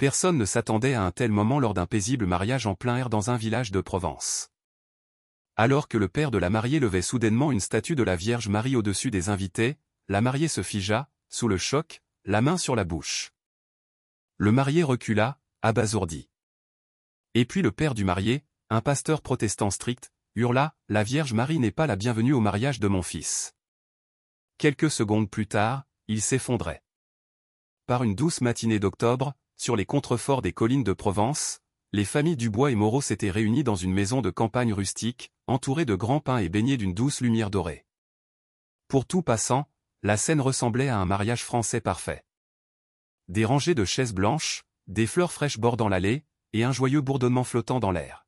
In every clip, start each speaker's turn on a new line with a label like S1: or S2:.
S1: Personne ne s'attendait à un tel moment lors d'un paisible mariage en plein air dans un village de Provence. Alors que le père de la mariée levait soudainement une statue de la Vierge Marie au-dessus des invités, la mariée se figea, sous le choc, la main sur la bouche. Le marié recula, abasourdi. Et puis le père du marié, un pasteur protestant strict, hurla « La Vierge Marie n'est pas la bienvenue au mariage de mon fils ». Quelques secondes plus tard, il s'effondrait. Par une douce matinée d'octobre, sur les contreforts des collines de Provence, les familles Dubois et Moreau s'étaient réunies dans une maison de campagne rustique, entourée de grands pins et baignée d'une douce lumière dorée. Pour tout passant, la scène ressemblait à un mariage français parfait. Des rangées de chaises blanches, des fleurs fraîches bordant l'allée, et un joyeux bourdonnement flottant dans l'air.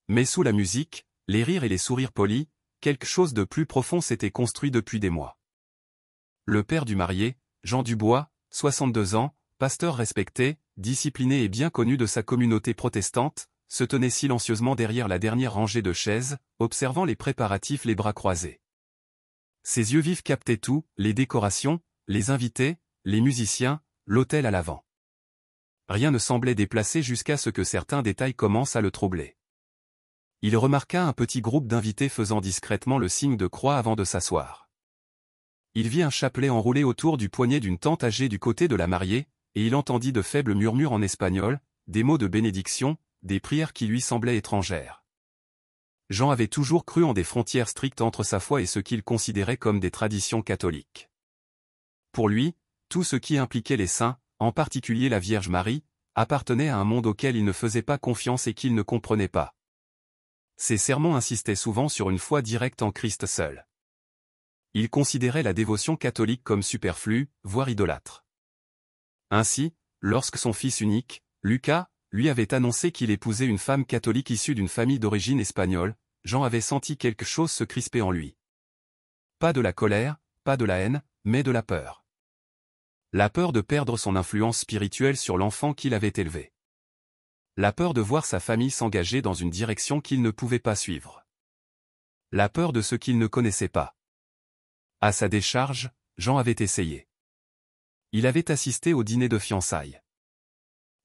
S1: Mais sous la musique, les rires et les sourires polis, quelque chose de plus profond s'était construit depuis des mois. Le père du marié, Jean Dubois, 62 ans, pasteur respecté, discipliné et bien connu de sa communauté protestante, se tenait silencieusement derrière la dernière rangée de chaises, observant les préparatifs les bras croisés. Ses yeux vifs captaient tout, les décorations, les invités, les musiciens, l'autel à l'avant. Rien ne semblait déplacé jusqu'à ce que certains détails commencent à le troubler. Il remarqua un petit groupe d'invités faisant discrètement le signe de croix avant de s'asseoir. Il vit un chapelet enroulé autour du poignet d'une tante âgée du côté de la mariée, et il entendit de faibles murmures en espagnol, des mots de bénédiction, des prières qui lui semblaient étrangères. Jean avait toujours cru en des frontières strictes entre sa foi et ce qu'il considérait comme des traditions catholiques. Pour lui, tout ce qui impliquait les saints, en particulier la Vierge Marie, appartenait à un monde auquel il ne faisait pas confiance et qu'il ne comprenait pas. Ses sermons insistaient souvent sur une foi directe en Christ seul. Il considérait la dévotion catholique comme superflue, voire idolâtre. Ainsi, lorsque son fils unique, Lucas, lui avait annoncé qu'il épousait une femme catholique issue d'une famille d'origine espagnole, Jean avait senti quelque chose se crisper en lui. Pas de la colère, pas de la haine, mais de la peur. La peur de perdre son influence spirituelle sur l'enfant qu'il avait élevé. La peur de voir sa famille s'engager dans une direction qu'il ne pouvait pas suivre. La peur de ce qu'il ne connaissait pas. À sa décharge, Jean avait essayé. Il avait assisté au dîner de fiançailles.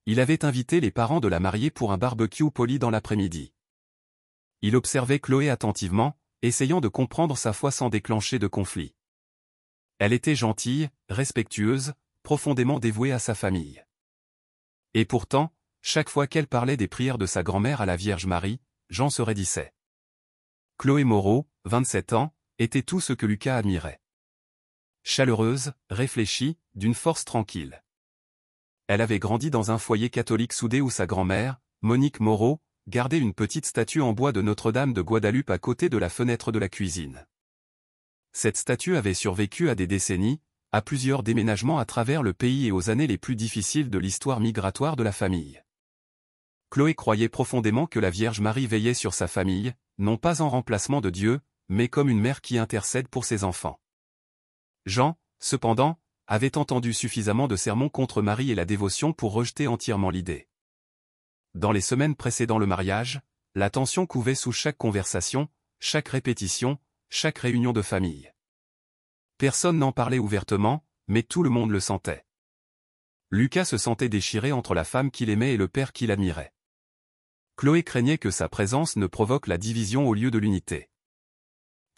S1: Il avait invité les parents de la mariée pour un barbecue poli dans l'après-midi. Il observait Chloé attentivement, essayant de comprendre sa foi sans déclencher de conflit. Elle était gentille, respectueuse, profondément dévouée à sa famille. Et pourtant, chaque fois qu'elle parlait des prières de sa grand-mère à la Vierge Marie, Jean se raidissait. Chloé Moreau, 27 ans, était tout ce que Lucas admirait. Chaleureuse, réfléchie, d'une force tranquille. Elle avait grandi dans un foyer catholique soudé où sa grand-mère, Monique Moreau, gardait une petite statue en bois de Notre-Dame de Guadalupe à côté de la fenêtre de la cuisine. Cette statue avait survécu à des décennies, à plusieurs déménagements à travers le pays et aux années les plus difficiles de l'histoire migratoire de la famille. Chloé croyait profondément que la Vierge Marie veillait sur sa famille, non pas en remplacement de Dieu, mais comme une mère qui intercède pour ses enfants. Jean, cependant, avait entendu suffisamment de sermons contre Marie et la dévotion pour rejeter entièrement l'idée. Dans les semaines précédant le mariage, la tension couvait sous chaque conversation, chaque répétition, chaque réunion de famille. Personne n'en parlait ouvertement, mais tout le monde le sentait. Lucas se sentait déchiré entre la femme qu'il aimait et le père qu'il admirait. Chloé craignait que sa présence ne provoque la division au lieu de l'unité.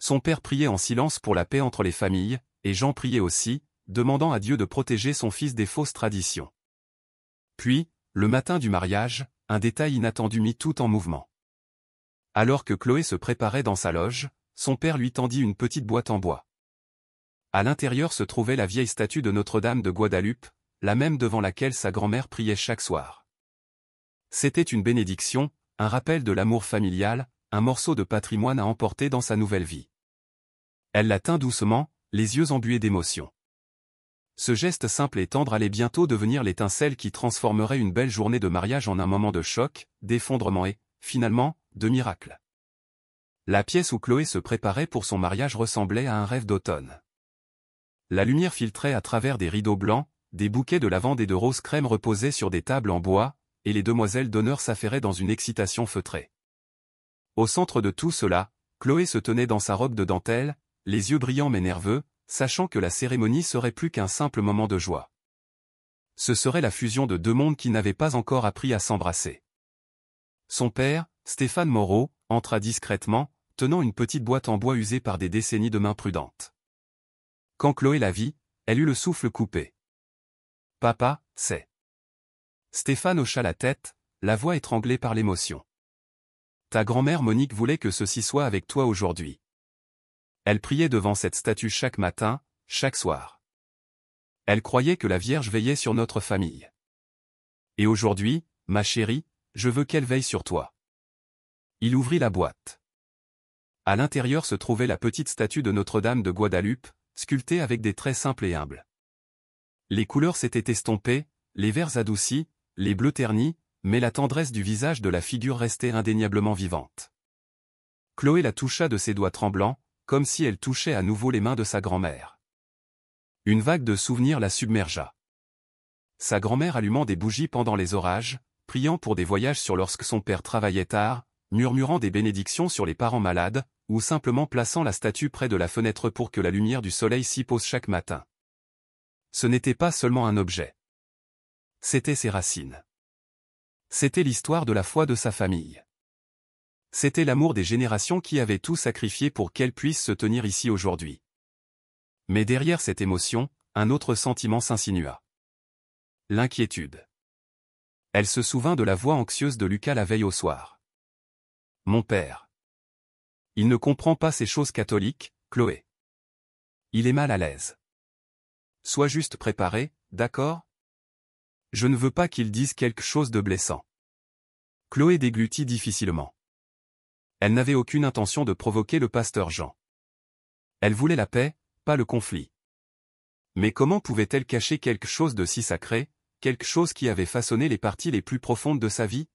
S1: Son père priait en silence pour la paix entre les familles, et Jean priait aussi, demandant à Dieu de protéger son fils des fausses traditions. Puis, le matin du mariage, un détail inattendu mit tout en mouvement. Alors que Chloé se préparait dans sa loge, son père lui tendit une petite boîte en bois. À l'intérieur se trouvait la vieille statue de Notre-Dame de Guadalupe, la même devant laquelle sa grand-mère priait chaque soir. C'était une bénédiction, un rappel de l'amour familial, un morceau de patrimoine à emporter dans sa nouvelle vie. Elle la tint doucement, les yeux embués d'émotion. Ce geste simple et tendre allait bientôt devenir l'étincelle qui transformerait une belle journée de mariage en un moment de choc, d'effondrement et, finalement, de miracle. La pièce où Chloé se préparait pour son mariage ressemblait à un rêve d'automne. La lumière filtrait à travers des rideaux blancs, des bouquets de lavande et de roses crème reposaient sur des tables en bois, et les demoiselles d'honneur s'affairaient dans une excitation feutrée. Au centre de tout cela, Chloé se tenait dans sa robe de dentelle, les yeux brillants mais nerveux, sachant que la cérémonie serait plus qu'un simple moment de joie. Ce serait la fusion de deux mondes qui n'avaient pas encore appris à s'embrasser. Son père, Stéphane Moreau, entra discrètement, tenant une petite boîte en bois usée par des décennies de mains prudentes. Quand Chloé la vit, elle eut le souffle coupé. « Papa, c'est... » Stéphane hocha la tête, la voix étranglée par l'émotion. « Ta grand-mère Monique voulait que ceci soit avec toi aujourd'hui. Elle priait devant cette statue chaque matin, chaque soir. Elle croyait que la Vierge veillait sur notre famille. Et aujourd'hui, ma chérie, je veux qu'elle veille sur toi. » Il ouvrit la boîte. À l'intérieur se trouvait la petite statue de Notre-Dame de Guadalupe, sculptée avec des traits simples et humbles. Les couleurs s'étaient estompées, les verts adoucis, les bleus ternis, mais la tendresse du visage de la figure restait indéniablement vivante. Chloé la toucha de ses doigts tremblants, comme si elle touchait à nouveau les mains de sa grand-mère. Une vague de souvenirs la submergea. Sa grand-mère allumant des bougies pendant les orages, priant pour des voyages sur lorsque son père travaillait tard, murmurant des bénédictions sur les parents malades, ou simplement plaçant la statue près de la fenêtre pour que la lumière du soleil s'y pose chaque matin. Ce n'était pas seulement un objet. C'était ses racines. C'était l'histoire de la foi de sa famille. C'était l'amour des générations qui avaient tout sacrifié pour qu'elle puisse se tenir ici aujourd'hui. Mais derrière cette émotion, un autre sentiment s'insinua. L'inquiétude. Elle se souvint de la voix anxieuse de Lucas la veille au soir. « Mon père. Il ne comprend pas ces choses catholiques, Chloé. Il est mal à l'aise. Sois juste préparé, d'accord ? Je ne veux pas qu'il dise quelque chose de blessant. » Chloé déglutit difficilement. Elle n'avait aucune intention de provoquer le pasteur Jean. Elle voulait la paix, pas le conflit. Mais comment pouvait-elle cacher quelque chose de si sacré, quelque chose qui avait façonné les parties les plus profondes de sa vie ?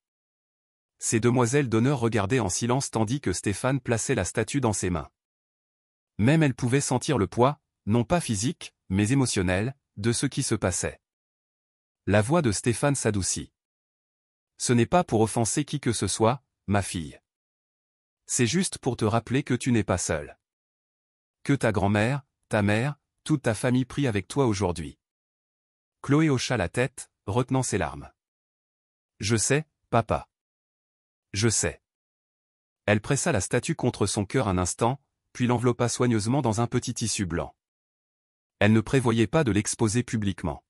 S1: Ces demoiselles d'honneur regardaient en silence tandis que Stéphane plaçait la statue dans ses mains. Même elle pouvait sentir le poids, non pas physique, mais émotionnel, de ce qui se passait. La voix de Stéphane s'adoucit. « Ce n'est pas pour offenser qui que ce soit, ma fille. C'est juste pour te rappeler que tu n'es pas seule. Que ta grand-mère, ta mère, toute ta famille prie avec toi aujourd'hui. » Chloé hocha la tête, retenant ses larmes. « Je sais, papa. Je sais. » Elle pressa la statue contre son cœur un instant, puis l'enveloppa soigneusement dans un petit tissu blanc. Elle ne prévoyait pas de l'exposer publiquement.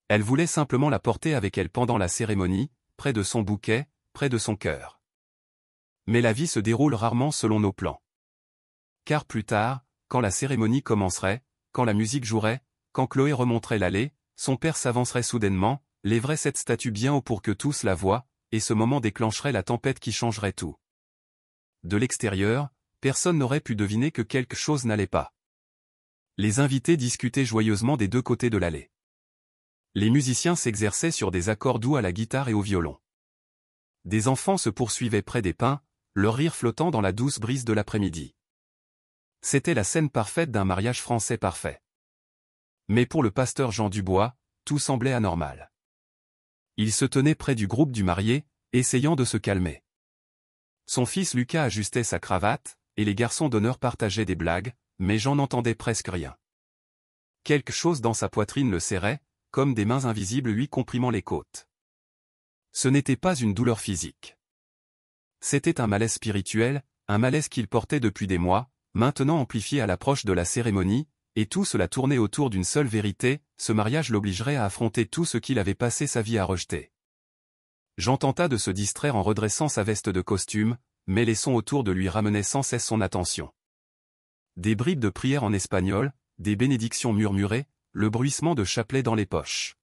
S1: Elle voulait simplement la porter avec elle pendant la cérémonie, près de son bouquet, près de son cœur. Mais la vie se déroule rarement selon nos plans. Car plus tard, quand la cérémonie commencerait, quand la musique jouerait, quand Chloé remonterait l'allée, son père s'avancerait soudainement, lèverait cette statue bien haut pour que tous la voient, et ce moment déclencherait la tempête qui changerait tout. De l'extérieur, personne n'aurait pu deviner que quelque chose n'allait pas. Les invités discutaient joyeusement des deux côtés de l'allée. Les musiciens s'exerçaient sur des accords doux à la guitare et au violon. Des enfants se poursuivaient près des pins, leur rire flottant dans la douce brise de l'après-midi. C'était la scène parfaite d'un mariage français parfait. Mais pour le pasteur Jean Dubois, tout semblait anormal. Il se tenait près du groupe du marié, essayant de se calmer. Son fils Lucas ajustait sa cravate, et les garçons d'honneur partageaient des blagues, mais Jean n'entendait presque rien. Quelque chose dans sa poitrine le serrait, comme des mains invisibles lui comprimant les côtes. Ce n'était pas une douleur physique. C'était un malaise spirituel, un malaise qu'il portait depuis des mois, maintenant amplifié à l'approche de la cérémonie, et tout cela tournait autour d'une seule vérité, ce mariage l'obligerait à affronter tout ce qu'il avait passé sa vie à rejeter. Jean tenta de se distraire en redressant sa veste de costume, mais les sons autour de lui ramenaient sans cesse son attention. Des bribes de prières en espagnol, des bénédictions murmurées, le bruissement de chapelets dans les poches.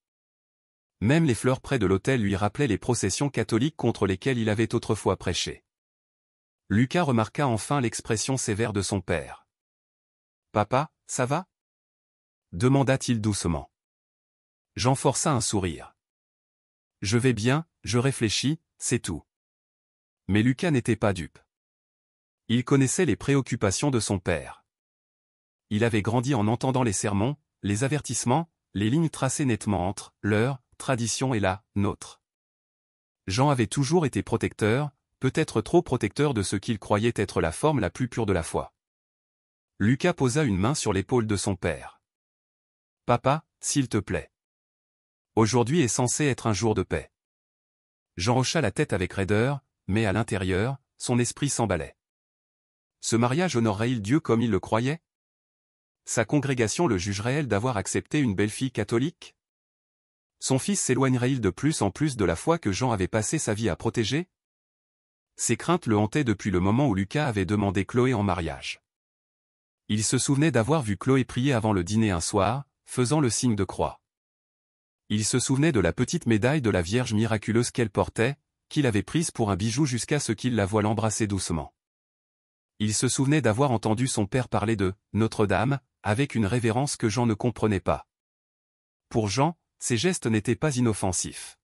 S1: Même les fleurs près de l'autel lui rappelaient les processions catholiques contre lesquelles il avait autrefois prêché. Lucas remarqua enfin l'expression sévère de son père. « Papa, ça va ?» demanda-t-il doucement. Jean força un sourire. « Je vais bien, je réfléchis, c'est tout. » Mais Lucas n'était pas dupe. Il connaissait les préoccupations de son père. Il avait grandi en entendant les sermons, les avertissements, les lignes tracées nettement entre leur tradition et la nôtre. Jean avait toujours été protecteur, peut-être trop protecteur de ce qu'il croyait être la forme la plus pure de la foi. Lucas posa une main sur l'épaule de son père. « Papa, s'il te plaît. Aujourd'hui est censé être un jour de paix. Jean hocha la tête avec raideur, mais à l'intérieur, son esprit s'emballait. Ce mariage honorerait-il Dieu comme il le croyait? Sa congrégation le jugerait-elle d'avoir accepté une belle-fille catholique? Son fils s'éloignerait-il de plus en plus de la foi que Jean avait passé sa vie à protéger? Ces craintes le hantaient depuis le moment où Lucas avait demandé Chloé en mariage. Il se souvenait d'avoir vu Chloé prier avant le dîner un soir, faisant le signe de croix. Il se souvenait de la petite médaille de la Vierge miraculeuse qu'elle portait, qu'il avait prise pour un bijou jusqu'à ce qu'il la voie l'embrasser doucement. Il se souvenait d'avoir entendu son père parler de « Notre-Dame » avec une révérence que Jean ne comprenait pas. Pour Jean, ces gestes n'étaient pas inoffensifs.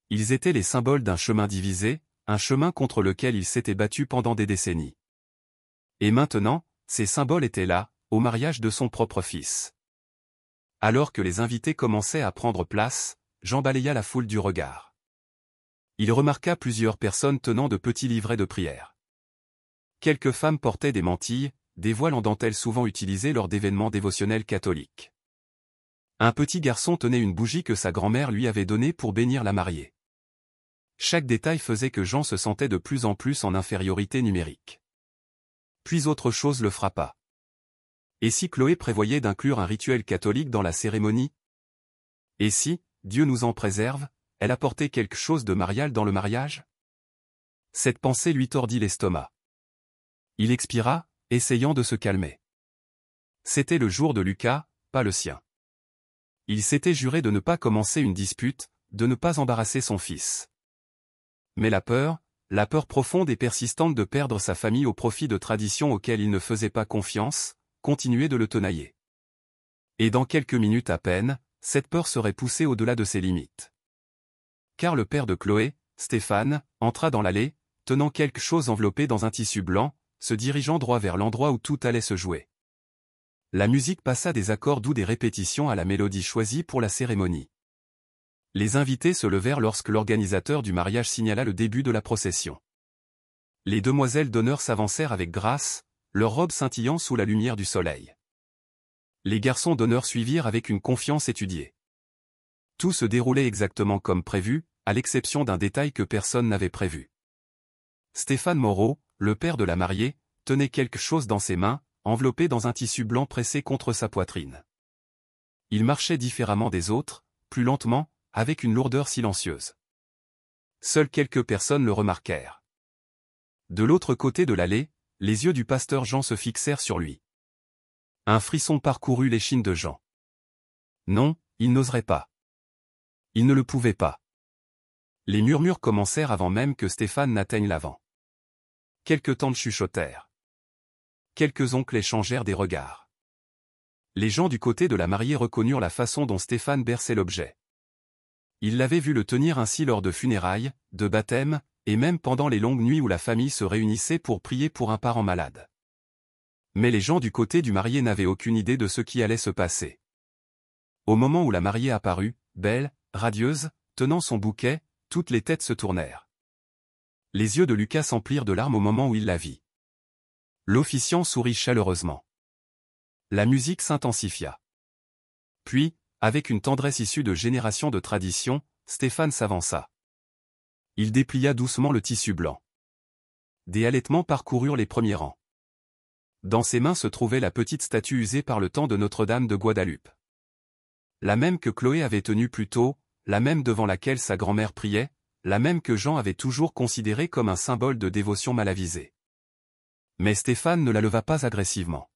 S1: Ils étaient les symboles d'un chemin divisé, un chemin contre lequel il s'était battu pendant des décennies. Et maintenant, ces symboles étaient là, au mariage de son propre fils. Alors que les invités commençaient à prendre place, Jean balaya la foule du regard. Il remarqua plusieurs personnes tenant de petits livrets de prière. Quelques femmes portaient des mantilles, des voiles en dentelle souvent utilisés lors d'événements dévotionnels catholiques. Un petit garçon tenait une bougie que sa grand-mère lui avait donnée pour bénir la mariée. Chaque détail faisait que Jean se sentait de plus en plus en infériorité numérique. Puis autre chose le frappa. Et si Chloé prévoyait d'inclure un rituel catholique dans la cérémonie? Et si, Dieu nous en préserve, elle apportait quelque chose de marial dans le mariage? Cette pensée lui tordit l'estomac. Il expira, essayant de se calmer. C'était le jour de Lucas, pas le sien. Il s'était juré de ne pas commencer une dispute, de ne pas embarrasser son fils. Mais la peur profonde et persistante de perdre sa famille au profit de traditions auxquelles il ne faisait pas confiance, continuait de le tenailler. Et dans quelques minutes à peine, cette peur serait poussée au-delà de ses limites. Car le père de Chloé, Stéphane, entra dans l'allée, tenant quelque chose enveloppé dans un tissu blanc, se dirigeant droit vers l'endroit où tout allait se jouer. La musique passa des accords doux des répétitions à la mélodie choisie pour la cérémonie. Les invités se levèrent lorsque l'organisateur du mariage signala le début de la procession. Les demoiselles d'honneur s'avancèrent avec grâce, leurs robes scintillant sous la lumière du soleil. Les garçons d'honneur suivirent avec une confiance étudiée. Tout se déroulait exactement comme prévu, à l'exception d'un détail que personne n'avait prévu. Stéphane Moreau, le père de la mariée, tenait quelque chose dans ses mains, enveloppé dans un tissu blanc pressé contre sa poitrine. Il marchait différemment des autres, plus lentement, avec une lourdeur silencieuse. Seules quelques personnes le remarquèrent. De l'autre côté de l'allée, les yeux du pasteur Jean se fixèrent sur lui. Un frisson parcourut l'échine de Jean. Non, il n'oserait pas. Il ne le pouvait pas. Les murmures commencèrent avant même que Stéphane n'atteigne l'avant. Quelques tantes chuchotèrent. Quelques oncles échangèrent des regards. Les gens du côté de la mariée reconnurent la façon dont Stéphane berçait l'objet. Ils l'avaient vu le tenir ainsi lors de funérailles, de baptêmes, et même pendant les longues nuits où la famille se réunissait pour prier pour un parent malade. Mais les gens du côté du marié n'avaient aucune idée de ce qui allait se passer. Au moment où la mariée apparut, belle, radieuse, tenant son bouquet, toutes les têtes se tournèrent. Les yeux de Lucas s'emplirent de larmes au moment où il la vit. L'officiant sourit chaleureusement. La musique s'intensifia. Puis, avec une tendresse issue de générations de tradition, Stéphane s'avança. Il déplia doucement le tissu blanc. Des halètements parcoururent les premiers rangs. Dans ses mains se trouvait la petite statue usée par le temps de Notre-Dame de Guadeloupe. La même que Chloé avait tenue plus tôt, la même devant laquelle sa grand-mère priait, la même que Jean avait toujours considérée comme un symbole de dévotion mal avisée. Mais Stéphane ne la leva pas agressivement.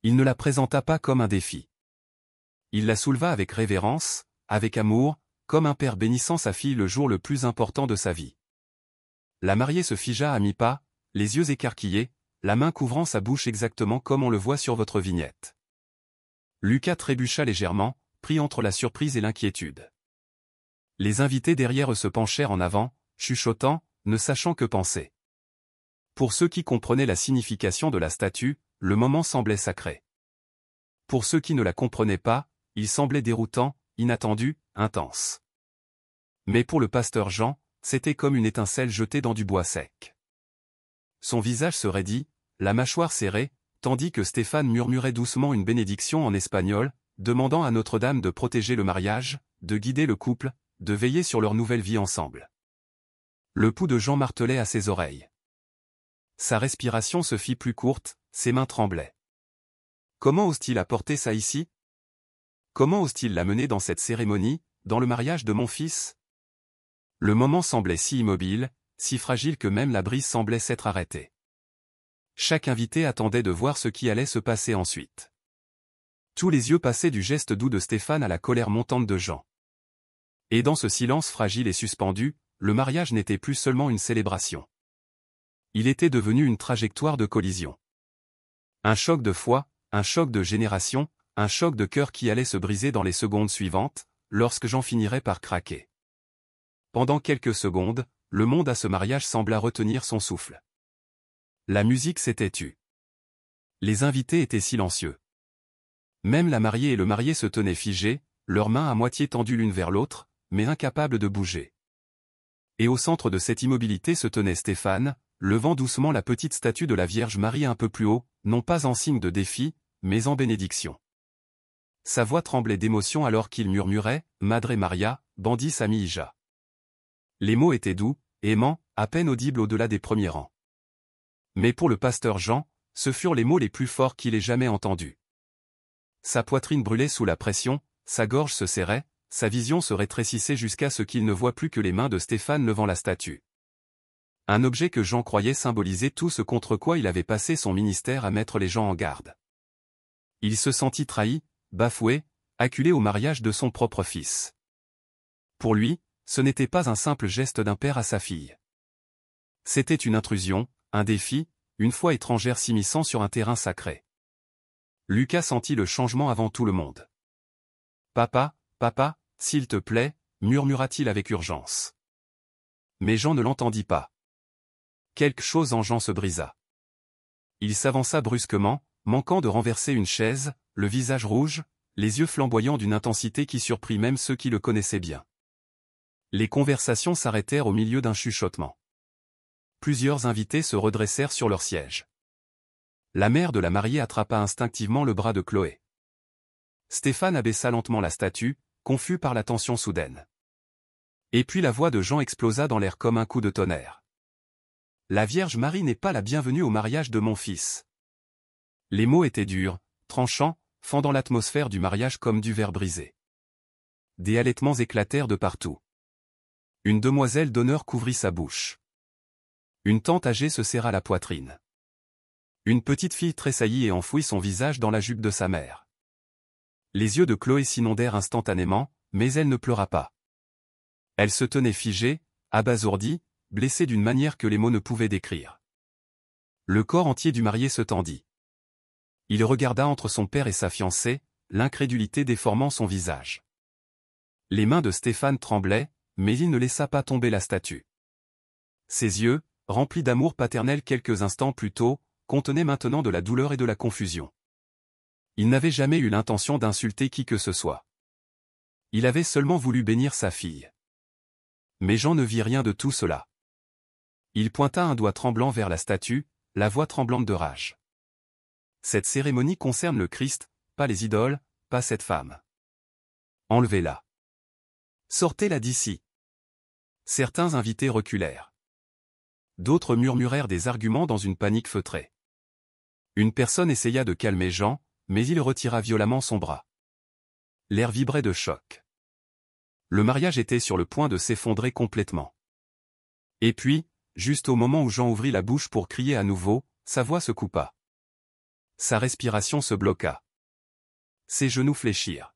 S1: Il ne la présenta pas comme un défi. Il la souleva avec révérence, avec amour, comme un père bénissant sa fille le jour le plus important de sa vie. La mariée se figea à mi-pas, les yeux écarquillés, la main couvrant sa bouche exactement comme on le voit sur votre vignette. Lucas trébucha légèrement, pris entre la surprise et l'inquiétude. Les invités derrière eux se penchèrent en avant, chuchotant, ne sachant que penser. Pour ceux qui comprenaient la signification de la statue, le moment semblait sacré. Pour ceux qui ne la comprenaient pas, il semblait déroutant, inattendu, intense. Mais pour le pasteur Jean, c'était comme une étincelle jetée dans du bois sec. Son visage se raidit, la mâchoire serrée, tandis que Stéphane murmurait doucement une bénédiction en espagnol, demandant à Notre-Dame de protéger le mariage, de guider le couple, de veiller sur leur nouvelle vie ensemble. Le pouls de Jean martelait à ses oreilles. Sa respiration se fit plus courte, ses mains tremblaient. Comment ose-t-il apporter ça ici? Comment ose-t-il l'amener dans cette cérémonie, dans le mariage de mon fils? Le moment semblait si immobile, si fragile que même la brise semblait s'être arrêtée. Chaque invité attendait de voir ce qui allait se passer ensuite. Tous les yeux passaient du geste doux de Stéphane à la colère montante de Jean. Et dans ce silence fragile et suspendu, le mariage n'était plus seulement une célébration. Il était devenu une trajectoire de collision. Un choc de foi, un choc de génération, un choc de cœur qui allait se briser dans les secondes suivantes, lorsque Jean finirait par craquer. Pendant quelques secondes, le monde à ce mariage sembla retenir son souffle. La musique s'était tue. Les invités étaient silencieux. Même la mariée et le marié se tenaient figés, leurs mains à moitié tendues l'une vers l'autre, mais incapables de bouger. Et au centre de cette immobilité se tenait Stéphane, levant doucement la petite statue de la Vierge Marie un peu plus haut, non pas en signe de défi, mais en bénédiction. Sa voix tremblait d'émotion alors qu'il murmurait « Madre Maria, bandis amiija ». Les mots étaient doux, aimants, à peine audibles au-delà des premiers rangs. Mais pour le pasteur Jean, ce furent les mots les plus forts qu'il ait jamais entendus. Sa poitrine brûlait sous la pression, sa gorge se serrait, sa vision se rétrécissait jusqu'à ce qu'il ne voie plus que les mains de Stéphane levant la statue. Un objet que Jean croyait symboliser tout ce contre quoi il avait passé son ministère à mettre les gens en garde. Il se sentit trahi, bafoué, acculé au mariage de son propre fils. Pour lui, ce n'était pas un simple geste d'un père à sa fille. C'était une intrusion, un défi, une foi étrangère s'immisçant sur un terrain sacré. Lucas sentit le changement avant tout le monde. « Papa, papa, s'il te plaît » murmura-t-il avec urgence. Mais Jean ne l'entendit pas. Quelque chose en Jean se brisa. Il s'avança brusquement, manquant de renverser une chaise, le visage rouge, les yeux flamboyants d'une intensité qui surprit même ceux qui le connaissaient bien. Les conversations s'arrêtèrent au milieu d'un chuchotement. Plusieurs invités se redressèrent sur leur siège. La mère de la mariée attrapa instinctivement le bras de Chloé. Stéphane abaissa lentement la statue, confus par la tension soudaine. Et puis la voix de Jean explosa dans l'air comme un coup de tonnerre. « La Vierge Marie n'est pas la bienvenue au mariage de mon fils. » Les mots étaient durs, tranchants, fendant l'atmosphère du mariage comme du verre brisé. Des halètements éclatèrent de partout. Une demoiselle d'honneur couvrit sa bouche. Une tante âgée se serra la poitrine. Une petite fille tressaillit et enfouit son visage dans la jupe de sa mère. Les yeux de Chloé s'inondèrent instantanément, mais elle ne pleura pas. Elle se tenait figée, abasourdie, blessée d'une manière que les mots ne pouvaient décrire. Le corps entier du marié se tendit. Il regarda entre son père et sa fiancée, l'incrédulité déformant son visage. Les mains de Stéphane tremblaient, mais il ne laissa pas tomber la statue. Ses yeux, remplis d'amour paternel quelques instants plus tôt, contenaient maintenant de la douleur et de la confusion. Il n'avait jamais eu l'intention d'insulter qui que ce soit. Il avait seulement voulu bénir sa fille. Mais Jean ne vit rien de tout cela. Il pointa un doigt tremblant vers la statue, la voix tremblante de rage. Cette cérémonie concerne le Christ, pas les idoles, pas cette femme. Enlevez-la. Sortez-la d'ici. Certains invités reculèrent. D'autres murmurèrent des arguments dans une panique feutrée. Une personne essaya de calmer Jean, mais il retira violemment son bras. L'air vibrait de choc. Le mariage était sur le point de s'effondrer complètement. Et puis, juste au moment où Jean ouvrit la bouche pour crier à nouveau, sa voix se coupa. Sa respiration se bloqua. Ses genoux fléchirent.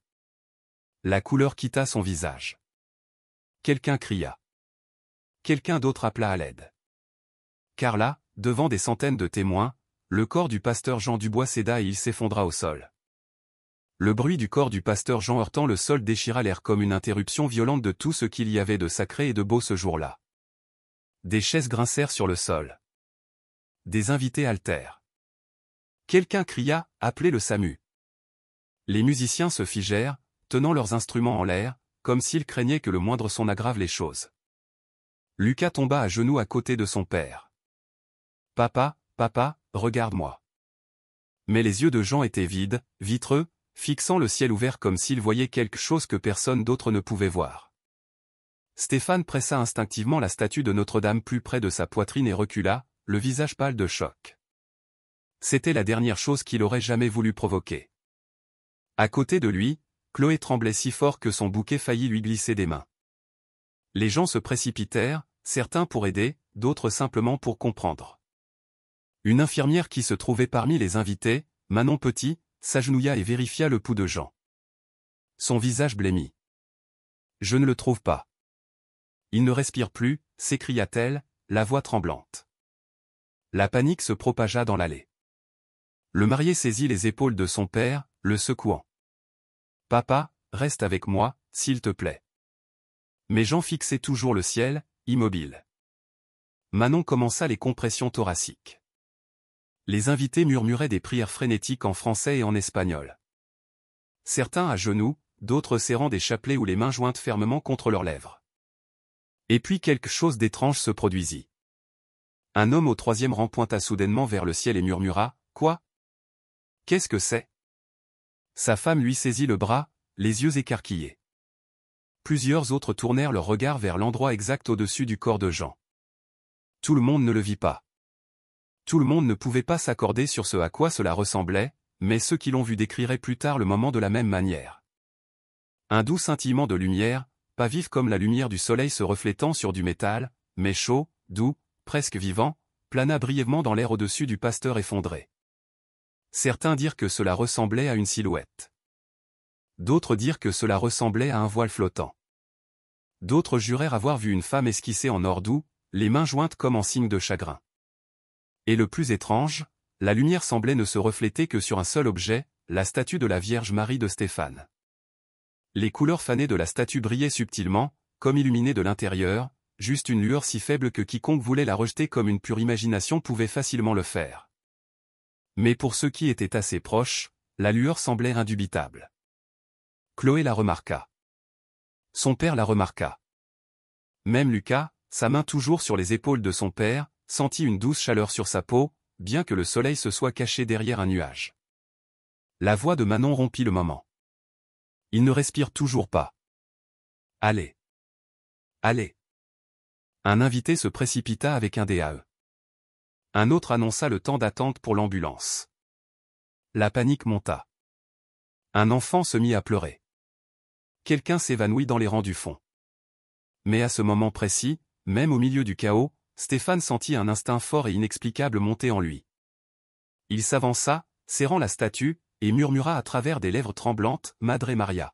S1: La couleur quitta son visage. Quelqu'un cria. Quelqu'un d'autre appela à l'aide. Car là, devant des centaines de témoins, le corps du pasteur Jean Dubois céda et il s'effondra au sol. Le bruit du corps du pasteur Jean heurtant le sol déchira l'air comme une interruption violente de tout ce qu'il y avait de sacré et de beau ce jour-là. Des chaises grincèrent sur le sol. Des invités haltèrent. Quelqu'un cria « Appelez le SAMU ». Les musiciens se figèrent, tenant leurs instruments en l'air, comme s'ils craignaient que le moindre son aggrave les choses. Lucas tomba à genoux à côté de son père. « Papa, papa, regarde-moi. » Mais les yeux de Jean étaient vides, vitreux, fixant le ciel ouvert comme s'il voyait quelque chose que personne d'autre ne pouvait voir. Stéphane pressa instinctivement la statue de Notre-Dame plus près de sa poitrine et recula, le visage pâle de choc. C'était la dernière chose qu'il aurait jamais voulu provoquer. À côté de lui, Chloé tremblait si fort que son bouquet faillit lui glisser des mains. Les gens se précipitèrent, certains pour aider, d'autres simplement pour comprendre. Une infirmière qui se trouvait parmi les invités, Manon Petit, s'agenouilla et vérifia le pouls de Jean. Son visage blêmit. « Je ne le trouve pas. Il ne respire plus », s'écria-t-elle, la voix tremblante. La panique se propagea dans l'allée. Le marié saisit les épaules de son père, le secouant. « Papa, reste avec moi, s'il te plaît. » Mais Jean fixait toujours le ciel, immobile. Manon commença les compressions thoraciques. Les invités murmuraient des prières frénétiques en français et en espagnol. Certains à genoux, d'autres serrant des chapelets ou les mains jointes fermement contre leurs lèvres. Et puis quelque chose d'étrange se produisit. Un homme au 3e rang pointa soudainement vers le ciel et murmura « Quoi ? Qu'est-ce que c'est ?» Sa femme lui saisit le bras, les yeux écarquillés. Plusieurs autres tournèrent leur regard vers l'endroit exact au-dessus du corps de Jean. Tout le monde ne le vit pas. Tout le monde ne pouvait pas s'accorder sur ce à quoi cela ressemblait, mais ceux qui l'ont vu décriraient plus tard le moment de la même manière. Un doux scintillement de lumière, pas vif comme la lumière du soleil se reflétant sur du métal, mais chaud, doux, presque vivant, plana brièvement dans l'air au-dessus du pasteur effondré. Certains dirent que cela ressemblait à une silhouette. D'autres dirent que cela ressemblait à un voile flottant. D'autres jurèrent avoir vu une femme esquissée en or doux, les mains jointes comme en signe de chagrin. Et le plus étrange, la lumière semblait ne se refléter que sur un seul objet, la statue de la Vierge Marie de Stéphane. Les couleurs fanées de la statue brillaient subtilement, comme illuminées de l'intérieur, juste une lueur si faible que quiconque voulait la rejeter comme une pure imagination pouvait facilement le faire. Mais pour ceux qui étaient assez proches, la lueur semblait indubitable. Chloé la remarqua. Son père la remarqua. Même Lucas, sa main toujours sur les épaules de son père, sentit une douce chaleur sur sa peau, bien que le soleil se soit caché derrière un nuage. La voix de Manon rompit le moment. Il ne respire toujours pas. Allez. Allez. Un invité se précipita avec un DAE. Un autre annonça le temps d'attente pour l'ambulance. La panique monta. Un enfant se mit à pleurer. Quelqu'un s'évanouit dans les rangs du fond. Mais à ce moment précis, même au milieu du chaos, Stéphane sentit un instinct fort et inexplicable monter en lui. Il s'avança, serrant la statue, et murmura à travers des lèvres tremblantes, « Madre Maria.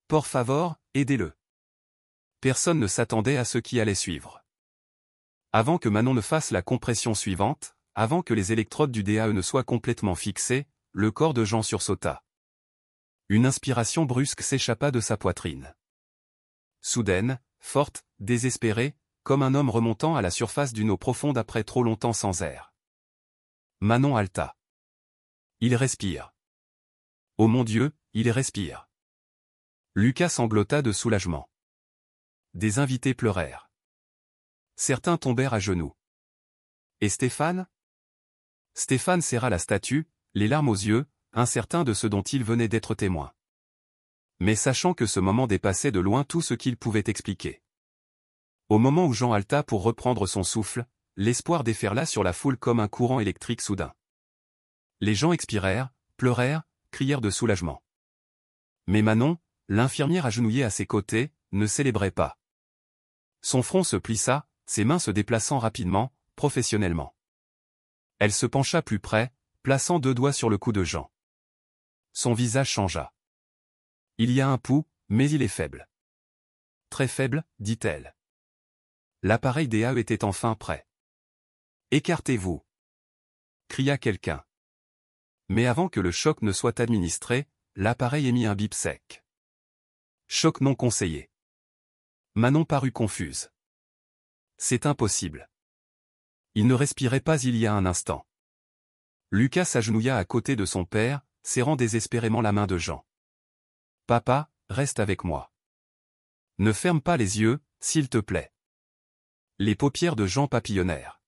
S1: Por favor, aidez-le. » Personne ne s'attendait à ce qui allait suivre. Avant que Manon ne fasse la compression suivante, avant que les électrodes du DAE ne soient complètement fixées, le corps de Jean sursauta. Une inspiration brusque s'échappa de sa poitrine. Soudaine, forte, désespérée, comme un homme remontant à la surface d'une eau profonde après trop longtemps sans air. Manon haleta. Il respire. Oh mon Dieu, il respire. Lucas sanglota de soulagement. Des invités pleurèrent. Certains tombèrent à genoux. Et Stéphane ? Stéphane serra la statue, les larmes aux yeux, incertain de ce dont il venait d'être témoin. Mais sachant que ce moment dépassait de loin tout ce qu'il pouvait expliquer. Au moment où Jean haleta pour reprendre son souffle, l'espoir déferla sur la foule comme un courant électrique soudain. Les gens expirèrent, pleurèrent, crièrent de soulagement. Mais Manon, l'infirmière agenouillée à ses côtés, ne célébrait pas. Son front se plissa, ses mains se déplaçant rapidement, professionnellement. Elle se pencha plus près, plaçant 2 doigts sur le cou de Jean. Son visage changea. Il y a un pouls, mais il est faible. Très faible, dit-elle. L'appareil DAE était enfin prêt. Écartez-vous, cria quelqu'un. Mais avant que le choc ne soit administré, l'appareil émit un bip sec. Choc non conseillé. Manon parut confuse. C'est impossible. Il ne respirait pas il y a un instant. Lucas s'agenouilla à côté de son père, serrant désespérément la main de Jean. Papa, reste avec moi. Ne ferme pas les yeux, s'il te plaît. Les paupières de Jean papillonnèrent.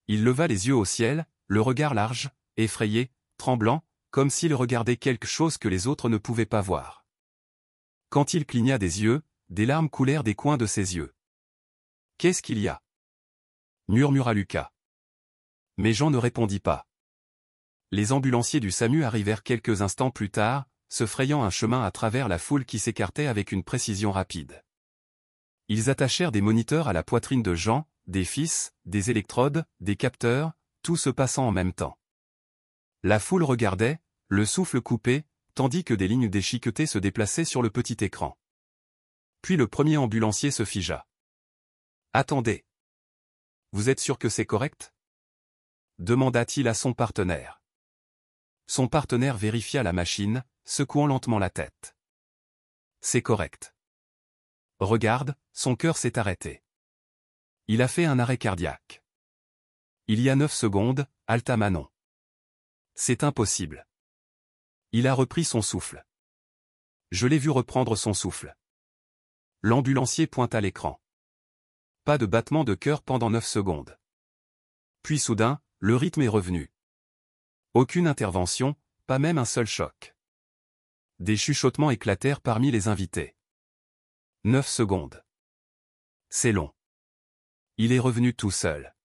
S1: Il leva les yeux au ciel, le regard large, effrayé, tremblant, comme s'il regardait quelque chose que les autres ne pouvaient pas voir. Quand il cligna des yeux, des larmes coulèrent des coins de ses yeux. « Qu'est-ce qu'il y a » murmura Lucas. Mais Jean ne répondit pas. Les ambulanciers du SAMU arrivèrent quelques instants plus tard, se frayant un chemin à travers la foule qui s'écartait avec une précision rapide. Ils attachèrent des moniteurs à la poitrine de Jean, des fils, des électrodes, des capteurs, tout se passant en même temps. La foule regardait, le souffle coupé, tandis que des lignes déchiquetées se déplaçaient sur le petit écran. Puis le premier ambulancier se figea. « Attendez. Vous êtes sûr que c'est correct ?» demanda-t-il à son partenaire. Son partenaire vérifia la machine, secouant lentement la tête. « C'est correct. Regarde, son cœur s'est arrêté. Il a fait un arrêt cardiaque. Il y a 9 secondes, halta Manon. C'est impossible. Il a repris son souffle. Je l'ai vu reprendre son souffle. » L'ambulancier pointa l'écran. Pas de battement de cœur pendant 9 secondes. Puis soudain, le rythme est revenu. Aucune intervention, pas même un seul choc. Des chuchotements éclatèrent parmi les invités. 9 secondes. C'est long. Il est revenu tout seul.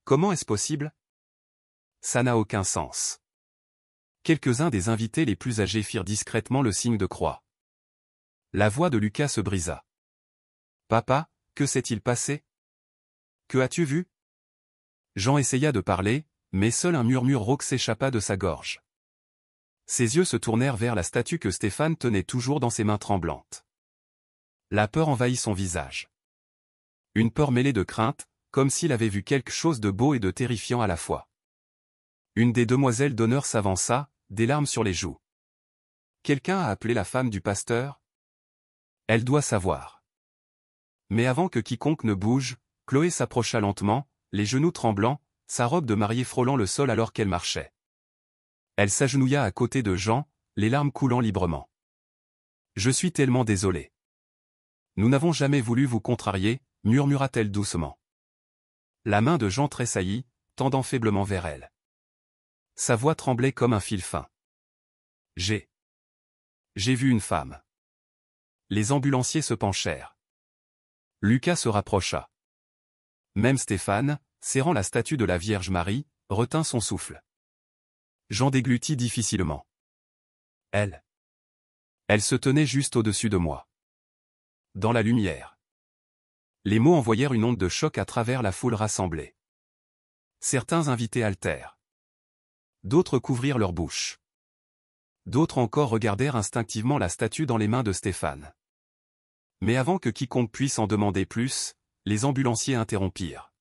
S1: Comment est-ce possible? Ça n'a aucun sens. Quelques-uns des invités les plus âgés firent discrètement le signe de croix. La voix de Lucas se brisa. « Papa, que s'est-il passé? Que as-tu vu ?» Jean essaya de parler, mais seul un murmure rauque s'échappa de sa gorge. Ses yeux se tournèrent vers la statue que Stéphane tenait toujours dans ses mains tremblantes. La peur envahit son visage. Une peur mêlée de crainte, comme s'il avait vu quelque chose de beau et de terrifiant à la fois. Une des demoiselles d'honneur s'avança, des larmes sur les joues. « Quelqu'un a appelé la femme du pasteur? Elle doit savoir. » Mais avant que quiconque ne bouge, Chloé s'approcha lentement, les genoux tremblants, sa robe de mariée frôlant le sol alors qu'elle marchait. Elle s'agenouilla à côté de Jean, les larmes coulant librement. « Je suis tellement désolée. Nous n'avons jamais voulu vous contrarier, » murmura-t-elle doucement. La main de Jean tressaillit, tendant faiblement vers elle. Sa voix tremblait comme un fil fin. « J'ai vu une femme. » Les ambulanciers se penchèrent. Lucas se rapprocha. Même Stéphane, serrant la statue de la Vierge Marie, retint son souffle. Jean déglutit difficilement. Elle se tenait juste au-dessus de moi. Dans la lumière. Les mots envoyèrent une onde de choc à travers la foule rassemblée. Certains invités haltèrent. D'autres couvrirent leur bouche. D'autres encore regardèrent instinctivement la statue dans les mains de Stéphane. Mais avant que quiconque puisse en demander plus, les ambulanciers interrompirent.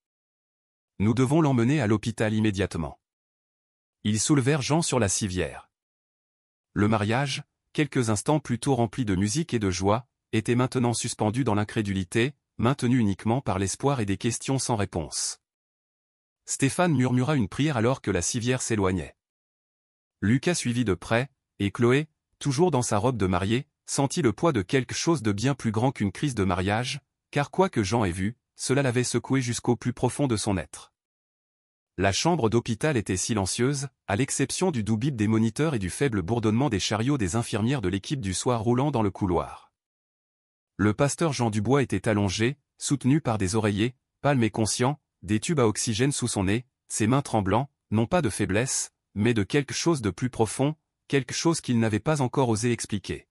S1: « Nous devons l'emmener à l'hôpital immédiatement. » Ils soulevèrent Jean sur la civière. Le mariage, quelques instants plus tôt rempli de musique et de joie, était maintenant suspendu dans l'incrédulité, maintenu uniquement par l'espoir et des questions sans réponse. Stéphane murmura une prière alors que la civière s'éloignait. Lucas suivit de près, et Chloé, toujours dans sa robe de mariée, sentit le poids de quelque chose de bien plus grand qu'une crise de mariage, car quoi que Jean ait vu, cela l'avait secoué jusqu'au plus profond de son être. La chambre d'hôpital était silencieuse, à l'exception du doux bip des moniteurs et du faible bourdonnement des chariots des infirmières de l'équipe du soir roulant dans le couloir. Le pasteur Jean Dubois était allongé, soutenu par des oreillers, pâle mais conscient, des tubes à oxygène sous son nez, ses mains tremblant, non pas de faiblesse, mais de quelque chose de plus profond, quelque chose qu'il n'avait pas encore osé expliquer.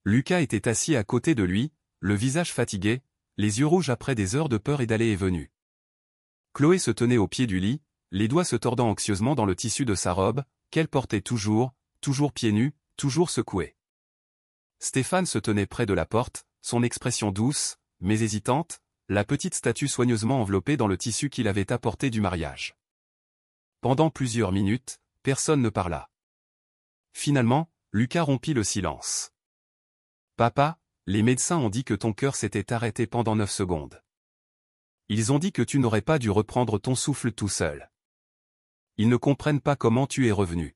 S1: Lucas était assis à côté de lui, le visage fatigué, les yeux rouges après des heures de peur et d'allées et venues. Chloé se tenait au pied du lit, les doigts se tordant anxieusement dans le tissu de sa robe, qu'elle portait toujours pieds nus, toujours secouée. Stéphane se tenait près de la porte, son expression douce, mais hésitante, la petite statue soigneusement enveloppée dans le tissu qu'il avait apporté du mariage. Pendant plusieurs minutes, personne ne parla. Finalement, Lucas rompit le silence. « Papa, les médecins ont dit que ton cœur s'était arrêté pendant 9 secondes. Ils ont dit que tu n'aurais pas dû reprendre ton souffle tout seul. Ils ne comprennent pas comment tu es revenu. »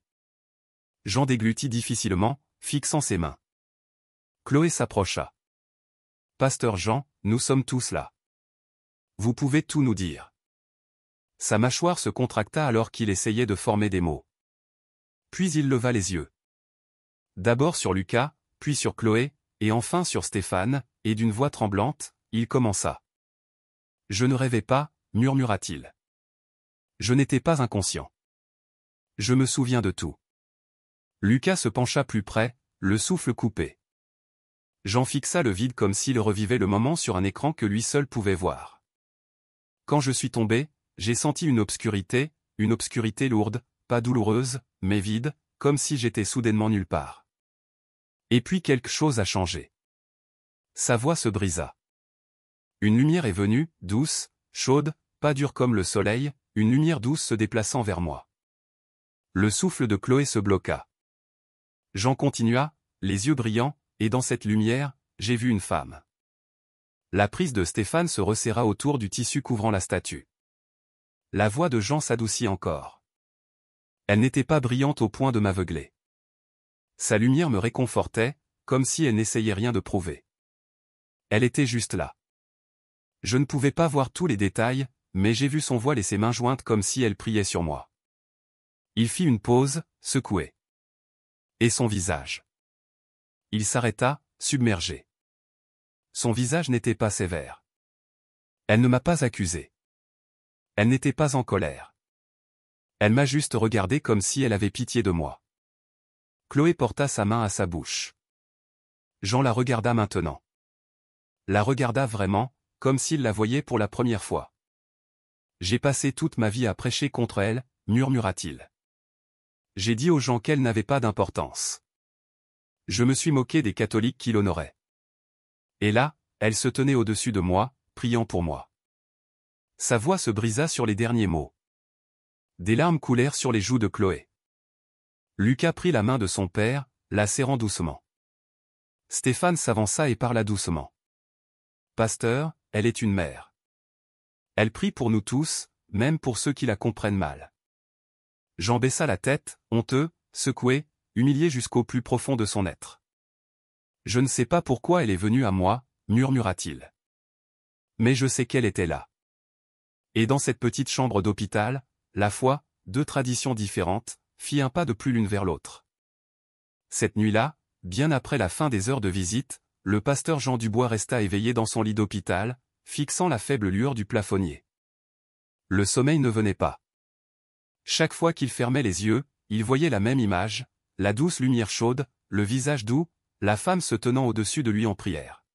S1: Jean déglutit difficilement, fixant ses mains. Chloé s'approcha. « Pasteur Jean, nous sommes tous là. Vous pouvez tout nous dire. » Sa mâchoire se contracta alors qu'il essayait de former des mots. Puis il leva les yeux. D'abord sur Lucas, puis sur Chloé, et enfin sur Stéphane, et d'une voix tremblante, il commença. « Je ne rêvais pas, murmura-t-il. Je n'étais pas inconscient. Je me souviens de tout. » Lucas se pencha plus près, le souffle coupé. Jean fixa le vide comme s'il revivait le moment sur un écran que lui seul pouvait voir. Quand je suis tombé, j'ai senti une obscurité lourde, pas douloureuse, mais vide, comme si j'étais soudainement nulle part. Et puis quelque chose a changé. Sa voix se brisa. Une lumière est venue, douce, chaude, pas dure comme le soleil, une lumière douce se déplaçant vers moi. Le souffle de Chloé se bloqua. Jean continua, les yeux brillants, et dans cette lumière, j'ai vu une femme. La prise de Stéphane se resserra autour du tissu couvrant la statue. La voix de Jean s'adoucit encore. Elle n'était pas brillante au point de m'aveugler. Sa lumière me réconfortait, comme si elle n'essayait rien de prouver. Elle était juste là. Je ne pouvais pas voir tous les détails, mais j'ai vu son voile et ses mains jointes comme si elle priait sur moi. Il fit une pause, secoué. Et son visage. Il s'arrêta, submergé. Son visage n'était pas sévère. Elle ne m'a pas accusé. Elle n'était pas en colère. Elle m'a juste regardé comme si elle avait pitié de moi. Chloé porta sa main à sa bouche. Jean la regarda maintenant. La regarda vraiment, comme s'il la voyait pour la première fois. J'ai passé toute ma vie à prêcher contre elle, murmura-t-il. J'ai dit aux gens qu'elle n'avait pas d'importance. Je me suis moqué des catholiques qui l'honoraient. Et là, elle se tenait au-dessus de moi, priant pour moi. Sa voix se brisa sur les derniers mots. Des larmes coulèrent sur les joues de Chloé. Lucas prit la main de son père, la serrant doucement. Stéphane s'avança et parla doucement. Pasteur, elle est une mère. Elle prie pour nous tous, même pour ceux qui la comprennent mal. Jean baissa la tête, honteux, secoué, humilié jusqu'au plus profond de son être. Je ne sais pas pourquoi elle est venue à moi, murmura-t-il. Mais je sais qu'elle était là. Et dans cette petite chambre d'hôpital, la foi, deux traditions différentes, fit un pas de plus l'une vers l'autre. Cette nuit-là, bien après la fin des heures de visite, le pasteur Jean Dubois resta éveillé dans son lit d'hôpital, fixant la faible lueur du plafonnier. Le sommeil ne venait pas. Chaque fois qu'il fermait les yeux, il voyait la même image, la douce lumière chaude, le visage doux, la femme se tenant au-dessus de lui en prière.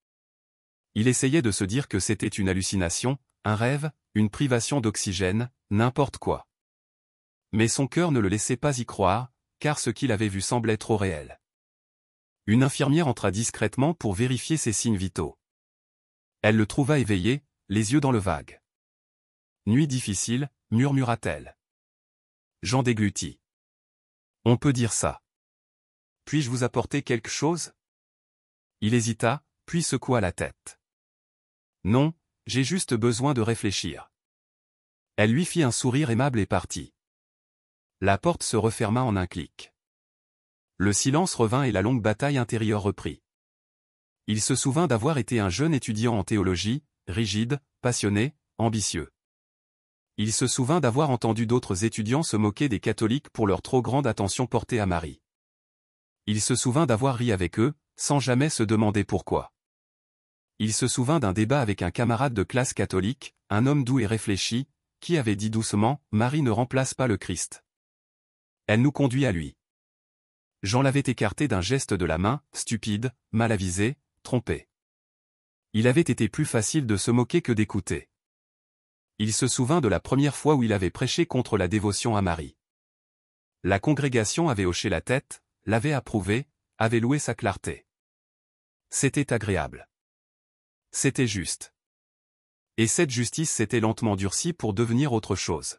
S1: Il essayait de se dire que c'était une hallucination, un rêve, une privation d'oxygène, n'importe quoi. Mais son cœur ne le laissait pas y croire, car ce qu'il avait vu semblait trop réel. Une infirmière entra discrètement pour vérifier ses signes vitaux. Elle le trouva éveillé, les yeux dans le vague. « Nuit difficile », murmura-t-elle. Jean déglutit. « On peut dire ça. Puis-je vous apporter quelque chose ?» Il hésita, puis secoua la tête. « Non, j'ai juste besoin de réfléchir. » Elle lui fit un sourire aimable et partit. La porte se referma en un clic. Le silence revint et la longue bataille intérieure reprit. Il se souvint d'avoir été un jeune étudiant en théologie, rigide, passionné, ambitieux. Il se souvint d'avoir entendu d'autres étudiants se moquer des catholiques pour leur trop grande attention portée à Marie. Il se souvint d'avoir ri avec eux, sans jamais se demander pourquoi. Il se souvint d'un débat avec un camarade de classe catholique, un homme doux et réfléchi, qui avait dit doucement « Marie ne remplace pas le Christ. Elle nous conduit à lui. » Jean l'avait écarté d'un geste de la main, stupide, mal avisé, trompé. Il avait été plus facile de se moquer que d'écouter. Il se souvint de la première fois où il avait prêché contre la dévotion à Marie. La congrégation avait hoché la tête, l'avait approuvé, avait loué sa clarté. C'était agréable. C'était juste. Et cette justice s'était lentement durcie pour devenir autre chose.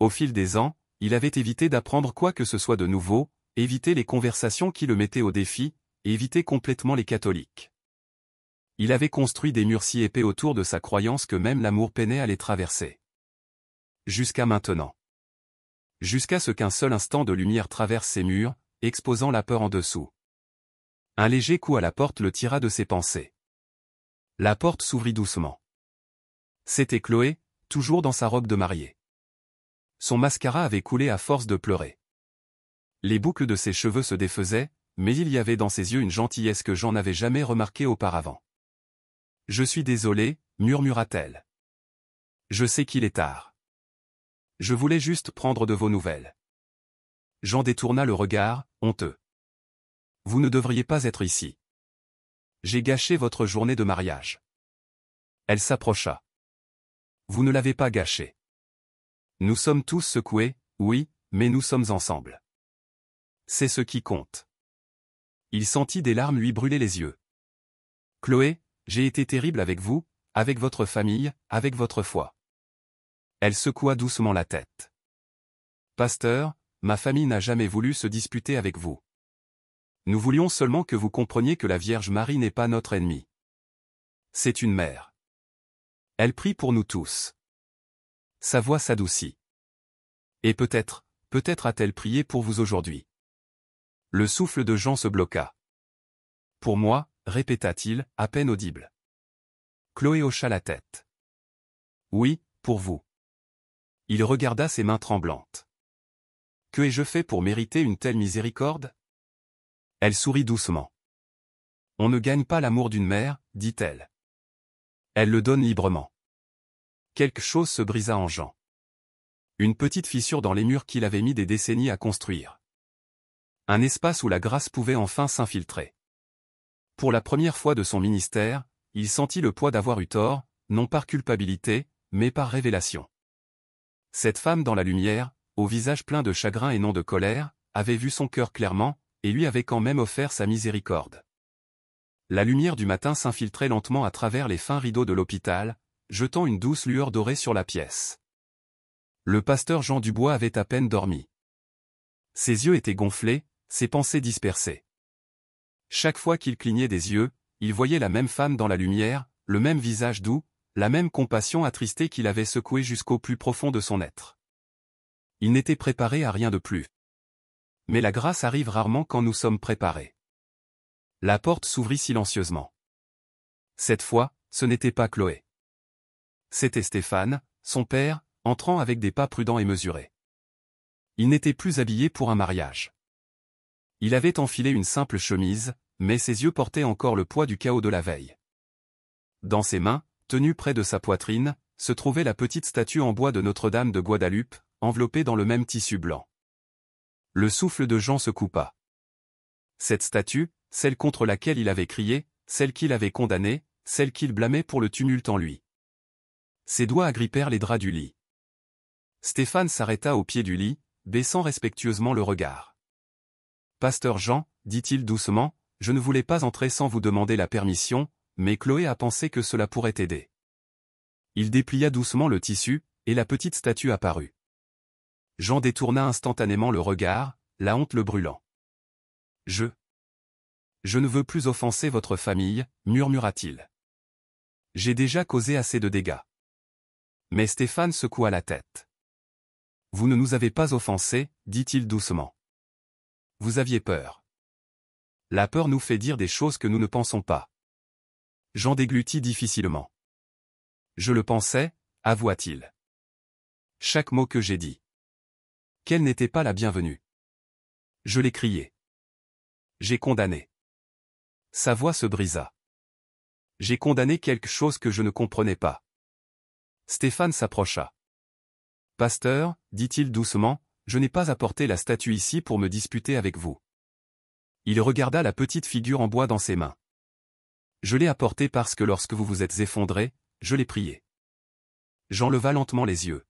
S1: Au fil des ans, il avait évité d'apprendre quoi que ce soit de nouveau, évité les conversations qui le mettaient au défi, évité complètement les catholiques. Il avait construit des murs si épais autour de sa croyance que même l'amour peinait à les traverser. Jusqu'à maintenant. Jusqu'à ce qu'un seul instant de lumière traverse ces murs, exposant la peur en dessous. Un léger coup à la porte le tira de ses pensées. La porte s'ouvrit doucement. C'était Chloé, toujours dans sa robe de mariée. Son mascara avait coulé à force de pleurer. Les boucles de ses cheveux se défaisaient, mais il y avait dans ses yeux une gentillesse que Jean n'avait jamais remarquée auparavant. « Je suis désolée, murmura-t-elle. Je sais qu'il est tard. Je voulais juste prendre de vos nouvelles. » Jean détourna le regard, honteux. « Vous ne devriez pas être ici. J'ai gâché votre journée de mariage. » Elle s'approcha. « Vous ne l'avez pas gâché. Nous sommes tous secoués, oui, mais nous sommes ensemble. C'est ce qui compte. » Il sentit des larmes lui brûler les yeux. « Chloé, j'ai été terrible avec vous, avec votre famille, avec votre foi. » Elle secoua doucement la tête. « Pasteur, ma famille n'a jamais voulu se disputer avec vous. Nous voulions seulement que vous compreniez que la Vierge Marie n'est pas notre ennemie. C'est une mère. Elle prie pour nous tous. » Sa voix s'adoucit. « Et peut-être a-t-elle prié pour vous aujourd'hui. » Le souffle de Jean se bloqua. « Pour moi, répéta-t-il, à peine audible. » Chloé hocha la tête. « Oui, pour vous. » Il regarda ses mains tremblantes. « Que ai-je fait pour mériter une telle miséricorde ?» Elle sourit doucement. « On ne gagne pas l'amour d'une mère, dit-elle. Elle le donne librement. » Quelque chose se brisa en Jean. Une petite fissure dans les murs qu'il avait mis des décennies à construire. Un espace où la grâce pouvait enfin s'infiltrer. Pour la première fois de son ministère, il sentit le poids d'avoir eu tort, non par culpabilité, mais par révélation. Cette femme dans la lumière, au visage plein de chagrin et non de colère, avait vu son cœur clairement, et lui avait quand même offert sa miséricorde. La lumière du matin s'infiltrait lentement à travers les fins rideaux de l'hôpital, jetant une douce lueur dorée sur la pièce. Le pasteur Jean Dubois avait à peine dormi. Ses yeux étaient gonflés, ses pensées dispersées. Chaque fois qu'il clignait des yeux, il voyait la même femme dans la lumière, le même visage doux, la même compassion attristée qu'il avait secouée jusqu'au plus profond de son être. Il n'était préparé à rien de plus. Mais la grâce arrive rarement quand nous sommes préparés. La porte s'ouvrit silencieusement. Cette fois, ce n'était pas Chloé. C'était Stéphane, son père, entrant avec des pas prudents et mesurés. Il n'était plus habillé pour un mariage. Il avait enfilé une simple chemise, mais ses yeux portaient encore le poids du chaos de la veille. Dans ses mains, tenue près de sa poitrine, se trouvait la petite statue en bois de Notre-Dame de Guadalupe, enveloppée dans le même tissu blanc. Le souffle de Jean se coupa. Cette statue, celle contre laquelle il avait crié, celle qu'il avait condamnée, celle qu'il blâmait pour le tumulte en lui. Ses doigts agrippèrent les draps du lit. Stéphane s'arrêta au pied du lit, baissant respectueusement le regard. « Pasteur Jean, dit-il doucement, je ne voulais pas entrer sans vous demander la permission, mais Chloé a pensé que cela pourrait aider. » Il déplia doucement le tissu, et la petite statue apparut. Jean détourna instantanément le regard, la honte le brûlant. « Je ne veux plus offenser votre famille, murmura-t-il. J'ai déjà causé assez de dégâts. » Mais Stéphane secoua la tête. « Vous ne nous avez pas offensés, dit-il doucement. Vous aviez peur. La peur nous fait dire des choses que nous ne pensons pas. » Jean déglutit difficilement. « Je le pensais, avoua-t-il. Chaque mot que j'ai dit. Qu'elle n'était pas la bienvenue. Je l'ai crié. J'ai condamné. » Sa voix se brisa. « J'ai condamné quelque chose que je ne comprenais pas. » Stéphane s'approcha. « Pasteur, dit-il doucement, je n'ai pas apporté la statue ici pour me disputer avec vous. » Il regarda la petite figure en bois dans ses mains. « Je l'ai apportée parce que lorsque vous vous êtes effondré, je l'ai prié. » Jean leva lentement les yeux.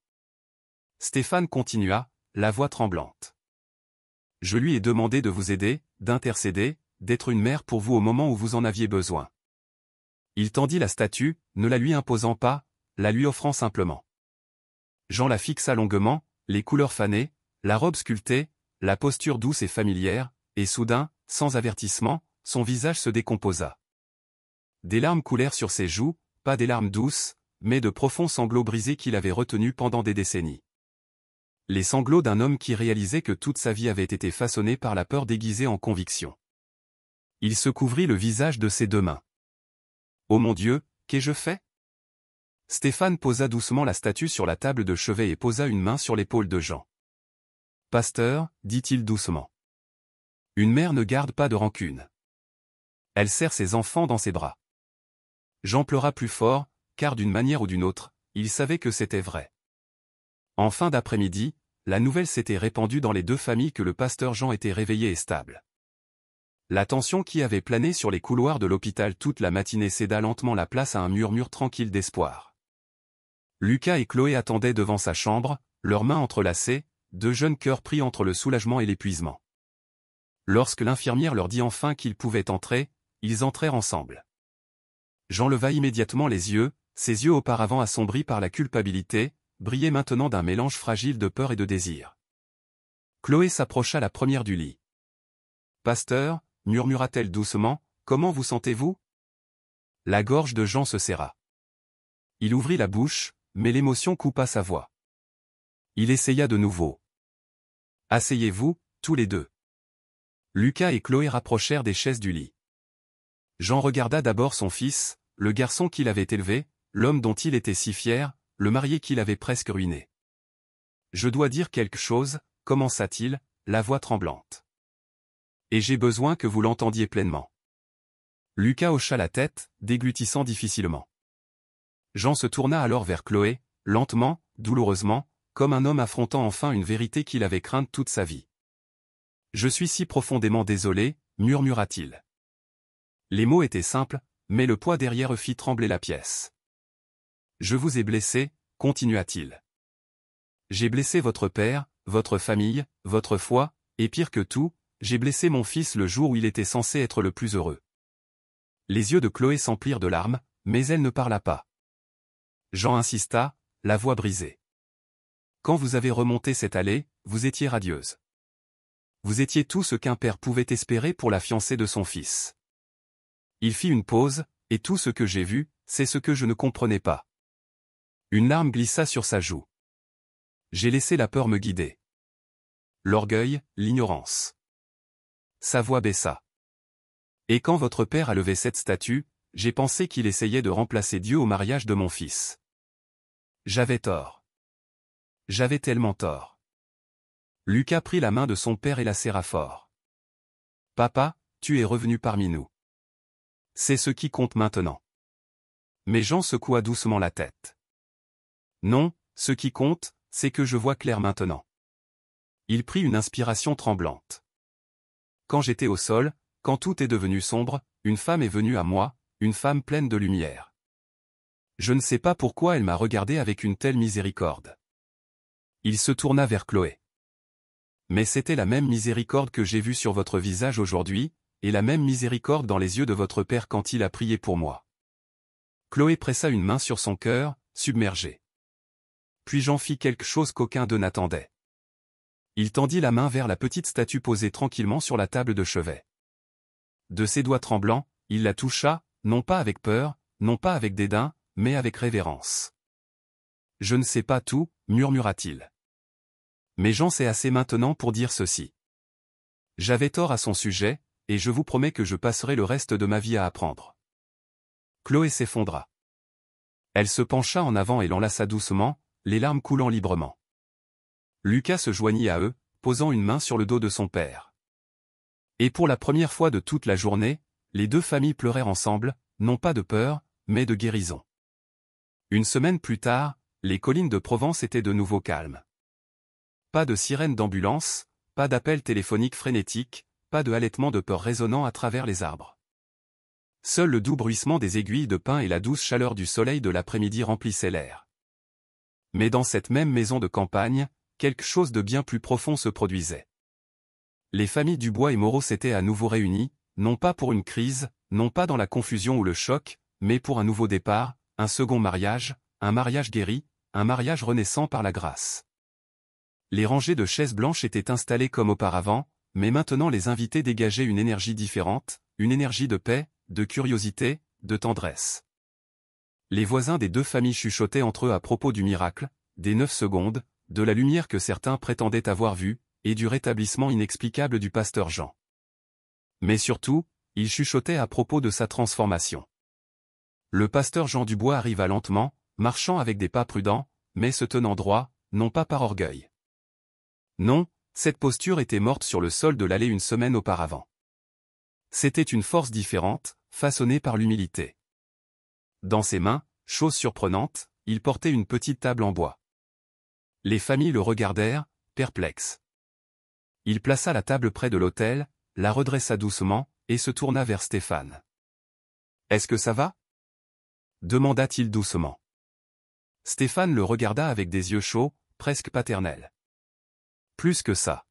S1: Stéphane continua, la voix tremblante. « Je lui ai demandé de vous aider, d'intercéder, d'être une mère pour vous au moment où vous en aviez besoin. » Il tendit la statue, ne la lui imposant pas, la lui offrant simplement. Jean la fixa longuement, les couleurs fanées, la robe sculptée, la posture douce et familière, et soudain, sans avertissement, son visage se décomposa. Des larmes coulèrent sur ses joues, pas des larmes douces, mais de profonds sanglots brisés qu'il avait retenus pendant des décennies. Les sanglots d'un homme qui réalisait que toute sa vie avait été façonnée par la peur déguisée en conviction. Il se couvrit le visage de ses deux mains. « Oh mon Dieu, qu'ai-je fait ?» Stéphane posa doucement la statue sur la table de chevet et posa une main sur l'épaule de Jean. « Pasteur, dit-il doucement. Une mère ne garde pas de rancune. Elle serre ses enfants dans ses bras. Jean pleura plus fort, car d'une manière ou d'une autre, il savait que c'était vrai. En fin d'après-midi, la nouvelle s'était répandue dans les deux familles que le pasteur Jean était réveillé et stable. La tension qui avait plané sur les couloirs de l'hôpital toute la matinée céda lentement la place à un murmure tranquille d'espoir. Lucas et Chloé attendaient devant sa chambre, leurs mains entrelacées, deux jeunes cœurs pris entre le soulagement et l'épuisement. Lorsque l'infirmière leur dit enfin qu'ils pouvaient entrer, ils entrèrent ensemble. Jean leva immédiatement les yeux, ses yeux auparavant assombris par la culpabilité, brillaient maintenant d'un mélange fragile de peur et de désir. Chloé s'approcha la première du lit. « Pasteur » murmura-t-elle doucement, « comment vous sentez-vous » La gorge de Jean se serra. Il ouvrit la bouche, mais l'émotion coupa sa voix. Il essaya de nouveau. « Asseyez-vous, tous les deux. » Lucas et Chloé rapprochèrent des chaises du lit. Jean regarda d'abord son fils, le garçon qu'il avait élevé, l'homme dont il était si fier, le marié qu'il avait presque ruiné. « Je dois dire quelque chose » commença-t-il, la voix tremblante. « Et j'ai besoin que vous l'entendiez pleinement. » Lucas hocha la tête, déglutissant difficilement. Jean se tourna alors vers Chloé, lentement, douloureusement, comme un homme affrontant enfin une vérité qu'il avait crainte toute sa vie. « Je suis si profondément désolé » murmura-t-il. Les mots étaient simples, mais le poids derrière eux fit trembler la pièce. « Je vous ai blessé » continua-t-il. « J'ai blessé votre père, votre famille, votre foi, et pire que tout, j'ai blessé mon fils le jour où il était censé être le plus heureux. » Les yeux de Chloé s'emplirent de larmes, mais elle ne parla pas. Jean insista, la voix brisée. « Quand vous avez remonté cette allée, vous étiez radieuse. Vous étiez tout ce qu'un père pouvait espérer pour la fiancée de son fils. » Il fit une pause, et tout ce que j'ai vu, c'est ce que je ne comprenais pas. Une larme glissa sur sa joue. J'ai laissé la peur me guider. L'orgueil, l'ignorance. Sa voix baissa. Et quand votre père a levé cette statue, j'ai pensé qu'il essayait de remplacer Dieu au mariage de mon fils. J'avais tort. J'avais tellement tort. Lucas prit la main de son père et la serra fort. Papa, tu es revenu parmi nous. C'est ce qui compte maintenant. Mais Jean secoua doucement la tête. Non, ce qui compte, c'est que je vois clair maintenant. Il prit une inspiration tremblante. Quand j'étais au sol, quand tout est devenu sombre, une femme est venue à moi, une femme pleine de lumière. Je ne sais pas pourquoi elle m'a regardé avec une telle miséricorde. Il se tourna vers Chloé. Mais c'était la même miséricorde que j'ai vue sur votre visage aujourd'hui, et la même miséricorde dans les yeux de votre père quand il a prié pour moi. Chloé pressa une main sur son cœur, submergé. Puis Jean fit quelque chose qu'aucun d'eux n'attendait. Il tendit la main vers la petite statue posée tranquillement sur la table de chevet. De ses doigts tremblants, il la toucha, non pas avec peur, non pas avec dédain, mais avec révérence. « Je ne sais pas tout » murmura-t-il. Mais Jean sait assez maintenant pour dire ceci. J'avais tort à son sujet, et je vous promets que je passerai le reste de ma vie à apprendre. Chloé s'effondra. Elle se pencha en avant et l'enlaça doucement, les larmes coulant librement. Lucas se joignit à eux, posant une main sur le dos de son père. Et pour la première fois de toute la journée, les deux familles pleurèrent ensemble, non pas de peur, mais de guérison. Une semaine plus tard, les collines de Provence étaient de nouveau calmes. Pas de sirène d'ambulance, pas d'appels téléphoniques frénétiques, pas de halètement de peur résonnant à travers les arbres. Seul le doux bruissement des aiguilles de pin et la douce chaleur du soleil de l'après-midi remplissaient l'air. Mais dans cette même maison de campagne, quelque chose de bien plus profond se produisait. Les familles Dubois et Moreau s'étaient à nouveau réunies, non pas pour une crise, non pas dans la confusion ou le choc, mais pour un nouveau départ, un second mariage, un mariage guéri, un mariage renaissant par la grâce. Les rangées de chaises blanches étaient installées comme auparavant, mais maintenant les invités dégageaient une énergie différente, une énergie de paix, de curiosité, de tendresse. Les voisins des deux familles chuchotaient entre eux à propos du miracle, des 9 secondes, de la lumière que certains prétendaient avoir vue, et du rétablissement inexplicable du pasteur Jean. Mais surtout, ils chuchotaient à propos de sa transformation. Le pasteur Jean Dubois arriva lentement, marchant avec des pas prudents, mais se tenant droit, non pas par orgueil. Non, Cette posture était morte sur le sol de l'allée une semaine auparavant. C'était une force différente, façonnée par l'humilité. Dans ses mains, chose surprenante, il portait une petite table en bois. Les familles le regardèrent, perplexes. Il plaça la table près de l'autel, la redressa doucement, et se tourna vers Stéphane. « Est-ce que ça va ?» demanda-t-il doucement. Stéphane le regarda avec des yeux chauds, presque paternels. Plus que ça.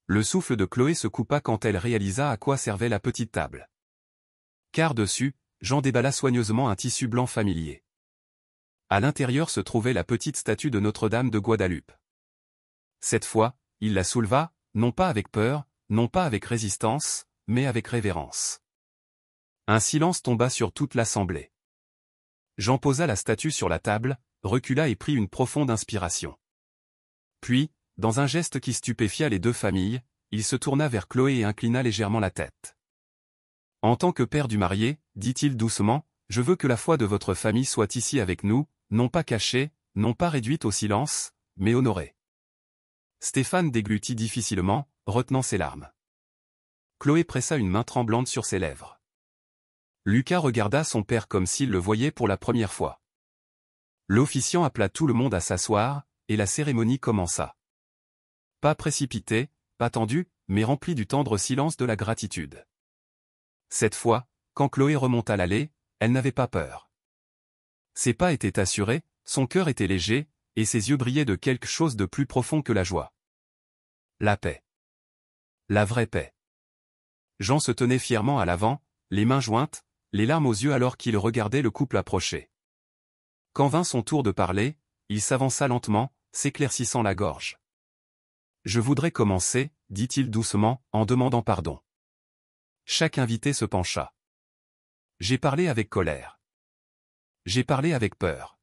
S1: Le souffle de Chloé se coupa quand elle réalisa à quoi servait la petite table. Car dessus, Jean déballa soigneusement un tissu blanc familier. À l'intérieur se trouvait la petite statue de Notre-Dame de Guadeloupe. Cette fois, il la souleva, non pas avec peur, non pas avec résistance, mais avec révérence. Un silence tomba sur toute l'assemblée. Jean posa la statue sur la table, recula et prit une profonde inspiration. Puis, dans un geste qui stupéfia les deux familles, il se tourna vers Chloé et inclina légèrement la tête. « En tant que père du marié, dit-il doucement, je veux que la foi de votre famille soit ici avec nous, non pas cachée, non pas réduite au silence, mais honorée. » Stéphane déglutit difficilement, retenant ses larmes. Chloé pressa une main tremblante sur ses lèvres. Lucas regarda son père comme s'il le voyait pour la première fois. L'officiant appela tout le monde à s'asseoir, et la cérémonie commença. Pas précipitée, pas tendue, mais remplie du tendre silence de la gratitude. Cette fois, quand Chloé remonta l'allée, elle n'avait pas peur. Ses pas étaient assurés, son cœur était léger, et ses yeux brillaient de quelque chose de plus profond que la joie. La paix. La vraie paix. Jean se tenait fièrement à l'avant, les mains jointes, les larmes aux yeux alors qu'il regardait le couple approcher. Quand vint son tour de parler, il s'avança lentement, s'éclaircissant la gorge. « Je voudrais commencer, dit-il doucement, en demandant pardon. » Chaque invité se pencha. J'ai parlé avec colère. J'ai parlé avec peur.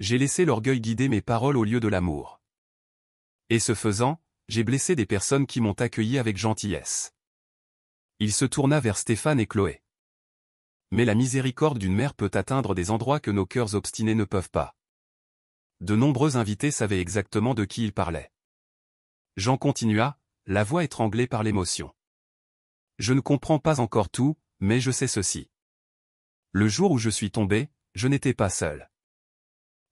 S1: J'ai laissé l'orgueil guider mes paroles au lieu de l'amour. Et ce faisant, j'ai blessé des personnes qui m'ont accueilli avec gentillesse. Il se tourna vers Stéphane et Chloé. Mais la miséricorde d'une mère peut atteindre des endroits que nos cœurs obstinés ne peuvent pas. De nombreux invités savaient exactement de qui il parlait. Jean continua, la voix étranglée par l'émotion. Je ne comprends pas encore tout, mais je sais ceci. Le jour où je suis tombé, je n'étais pas seul.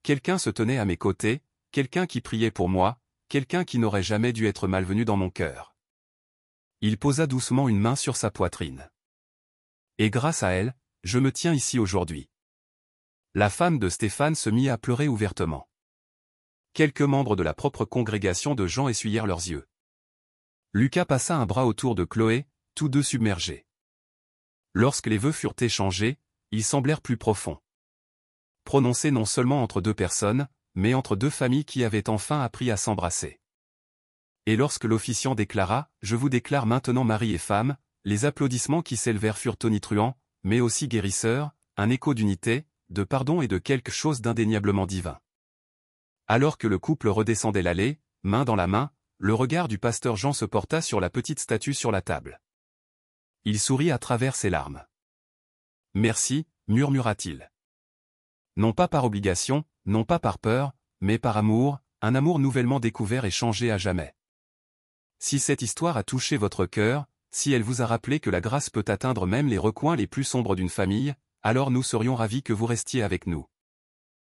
S1: Quelqu'un se tenait à mes côtés, quelqu'un qui priait pour moi, quelqu'un qui n'aurait jamais dû être malvenu dans mon cœur. Il posa doucement une main sur sa poitrine. Et grâce à elle, je me tiens ici aujourd'hui. La femme de Stéphane se mit à pleurer ouvertement. Quelques membres de la propre congrégation de Jean essuyèrent leurs yeux. Lucas passa un bras autour de Chloé, tous deux submergés. Lorsque les vœux furent échangés, ils semblèrent plus profonds. Prononcés non seulement entre deux personnes, mais entre deux familles qui avaient enfin appris à s'embrasser. Et lorsque l'officiant déclara « Je vous déclare maintenant mari et femme », les applaudissements qui s'élevèrent furent tonitruants, mais aussi guérisseurs, un écho d'unité, de pardon et de quelque chose d'indéniablement divin. Alors que le couple redescendait l'allée, main dans la main, le regard du pasteur Jean se porta sur la petite statue sur la table. Il sourit à travers ses larmes. « Merci », murmura-t-il. Non pas par obligation, non pas par peur, mais par amour, un amour nouvellement découvert et changé à jamais. Si cette histoire a touché votre cœur, si elle vous a rappelé que la grâce peut atteindre même les recoins les plus sombres d'une famille, alors nous serions ravis que vous restiez avec nous.